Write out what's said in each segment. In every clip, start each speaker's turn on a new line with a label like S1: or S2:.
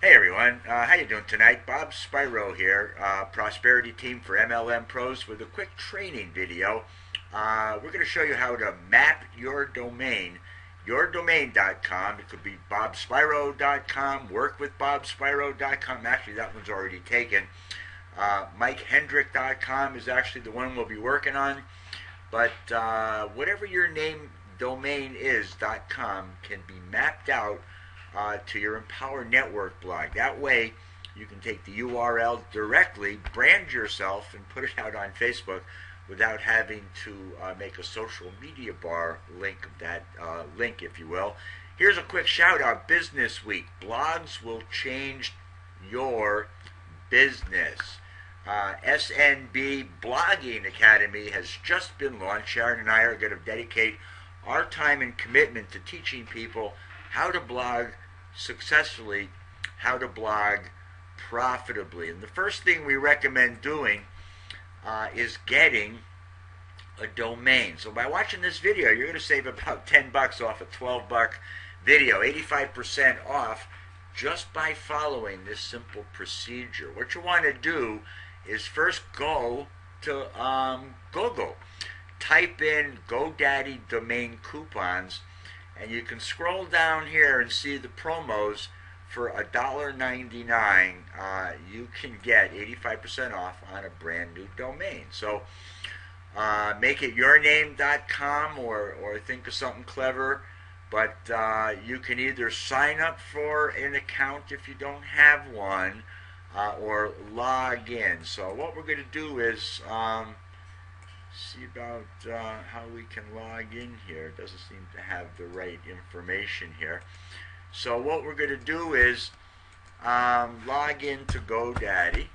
S1: Hey everyone, how you doing tonight? Bob Spyro here, Prosperity Team for MLM Pros with a quick training video. We're going to show you how to map your domain, yourdomain.com. It could be bobspyro.com, workwithbobspyro.com. Actually, that one's already taken. MikeHendrick.com is actually the one we'll be working on. But whatever your name domain is, .com, can be mapped out to your Empower Network blog. That way, you can take the URL directly, brand yourself, and put it out on Facebook without having to make a social media bar link of that link, if you will. Here's a quick shout out. Business Week. Blogs will change your business. SNB Blogging Academy has just been launched. Sharon and I are going to dedicate our time and commitment to teaching people how to blog successfully, how to blog profitably. And the first thing we recommend doing is getting a domain. So by watching this video, you're going to save about 10 bucks off a 12-buck video, 85% off, just by following this simple procedure. What you want to do is first go to Google, type in GoDaddy domain coupons, and you can scroll down here and see the promos. For $1.99, you can get 85% off on a brand new domain. So make it yourname.com or think of something clever. But you can either sign up for an account if you don't have one, or log in. So what we're going to do is see about how we can log in here. It doesn't seem to have the right information here. So what we're going to do is log into GoDaddy.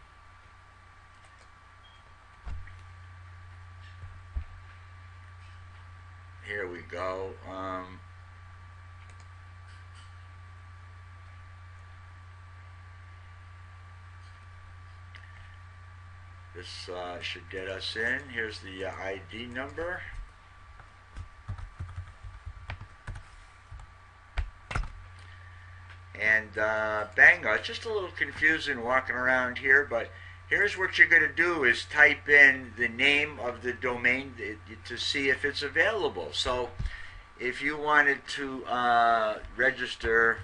S1: Here we go. This should get us in. Here's the ID number. And bang, it's just a little confusing walking around here, but here's what you're going to do is type in the name of the domain to see if it's available. So if you wanted to register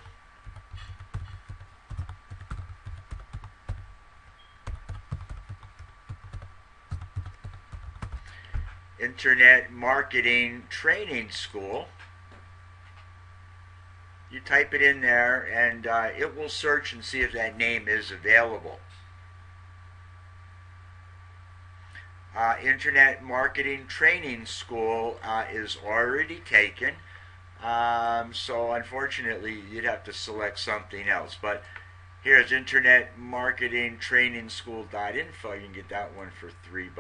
S1: Internet Marketing Training School, you type it in there and it will search and see if that name is available. Internet Marketing Training School is already taken, so unfortunately you'd have to select something else. But here's Internet Marketing Training School.info. You can get that one for $3.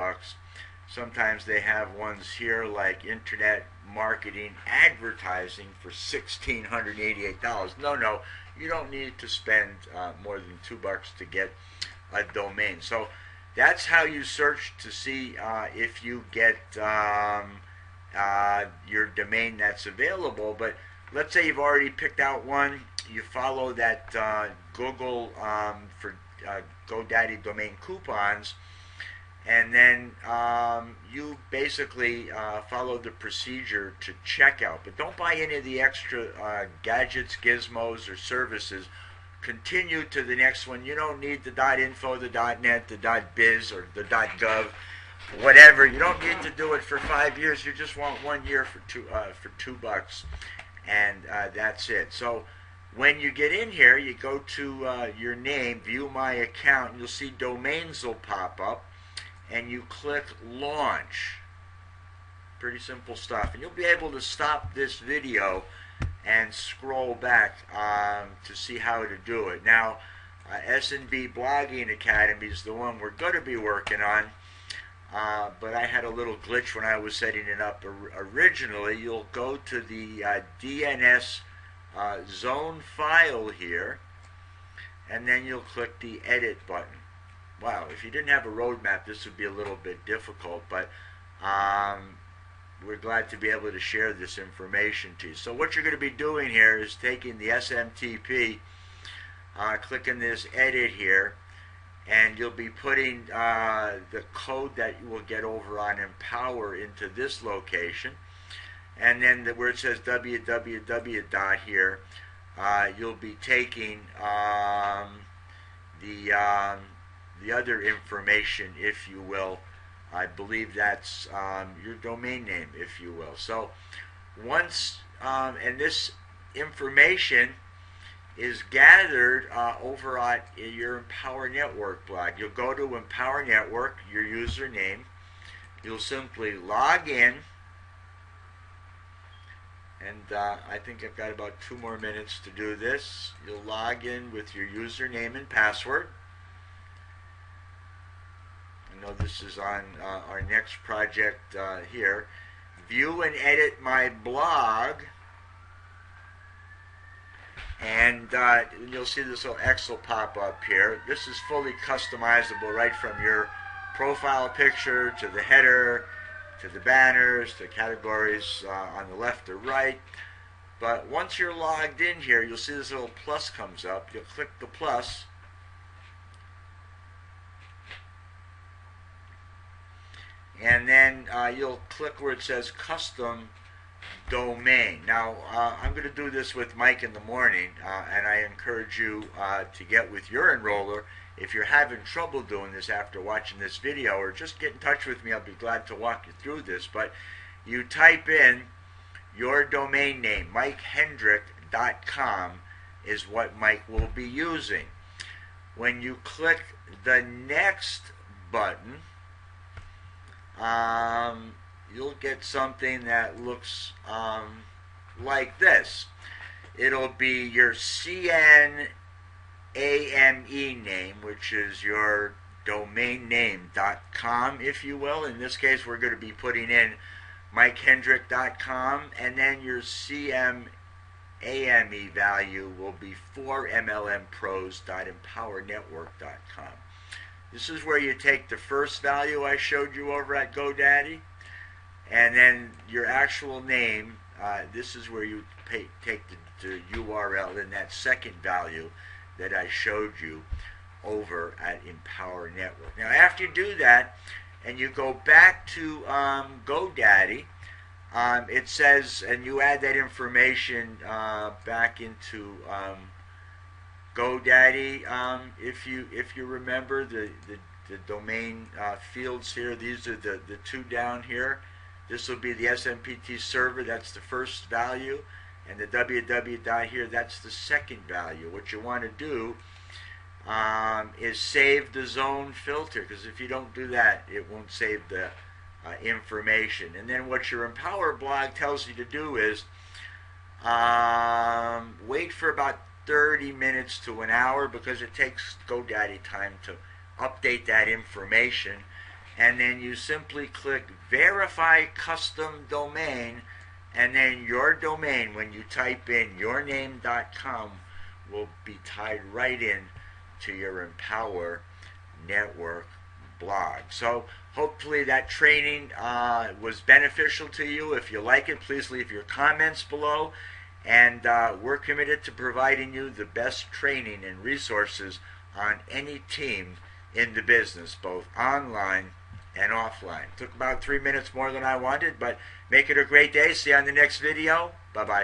S1: Sometimes they have ones here like Internet Marketing Advertising for $1,688. No, you don't need to spend more than $2 to get a domain. So that's how you search to see if you get your domain that's available. But let's say you've already picked out one. You follow that Google for GoDaddy domain coupons, and then you basically follow the procedure to checkout. But don't buy any of the extra gadgets, gizmos, or services. Continue to the next one. You don't need the .info, the .net, the .biz, or the .gov, whatever. You don't need to do it for 5 years. You just want 1 year for $2, and that's it. So when you get in here, you go to your name, view my account, and you'll see domains will pop up. And you click launch. Pretty simple stuff. And you'll be able to stop this video and scroll back to see how to do it. Now, SNB Blogging Academy is the one we're going to be working on. But I had a little glitch when I was setting it up originally. You'll go to the DNS zone file here, and then you'll click the edit button. Wow, if you didn't have a roadmap, this would be a little bit difficult, but we're glad to be able to share this information to you. So what you're going to be doing here is taking the SMTP clicking this edit here, and you'll be putting the code that you will get over on Empower into this location, and then where it says www dot here, you'll be taking the other information, if you will. I believe that's your domain name, if you will. So once, and this information is gathered over at your Empower Network blog. You'll go to Empower Network, your username. You'll simply log in, and I think I've got about 2 more minutes to do this. You'll log in with your username and password. I know this is on our next project here. View and edit my blog. And you'll see this little X will pop up here. This is fully customizable right from your profile picture to the header, to the banners, to categories on the left or right. But once you're logged in here, you'll see this little plus comes up. You'll click the plus. And then you'll click where it says custom domain. Now I'm going to do this with Mike in the morning, and I encourage you to get with your enroller. If you're having trouble doing this after watching this video, or just get in touch with me, I'll be glad to walk you through this. But you type in your domain name, MikeHendrick.com is what Mike will be using. When you click the next button, you'll get something that looks like this. It'll be your CNAME name, which is your domain name.com, if you will. In this case, we're going to be putting in MikeHendrick.com, and then your CMAME value will be 4MLMpros.empowernetwork.com. This is where you take the first value I showed you over at GoDaddy, and then your actual name. This is where you take the URL in that second value that I showed you over at Empower Network. Now, after you do that, and you go back to GoDaddy, it says, and you add that information back into GoDaddy. If you remember the domain fields here, these are the 2 down here. This will be the SMPT server, that's the first value, and the www dot here, that's the second value. What you want to do is save the zone filter, because if you don't do that, it won't save the information. And then what your Empower blog tells you to do is wait for about 30 minutes to an hour, because it takes GoDaddy time to update that information. And then you simply click Verify Custom Domain, and then your domain, when you type in yourname.com, will be tied right in to your Empower Network blog. So hopefully that training was beneficial to you. If you like it, please leave your comments below. And we're committed to providing you the best training and resources on any team in the business, both online and offline. Took about 3 minutes more than I wanted, but make it a great day. See you on the next video. Bye-bye.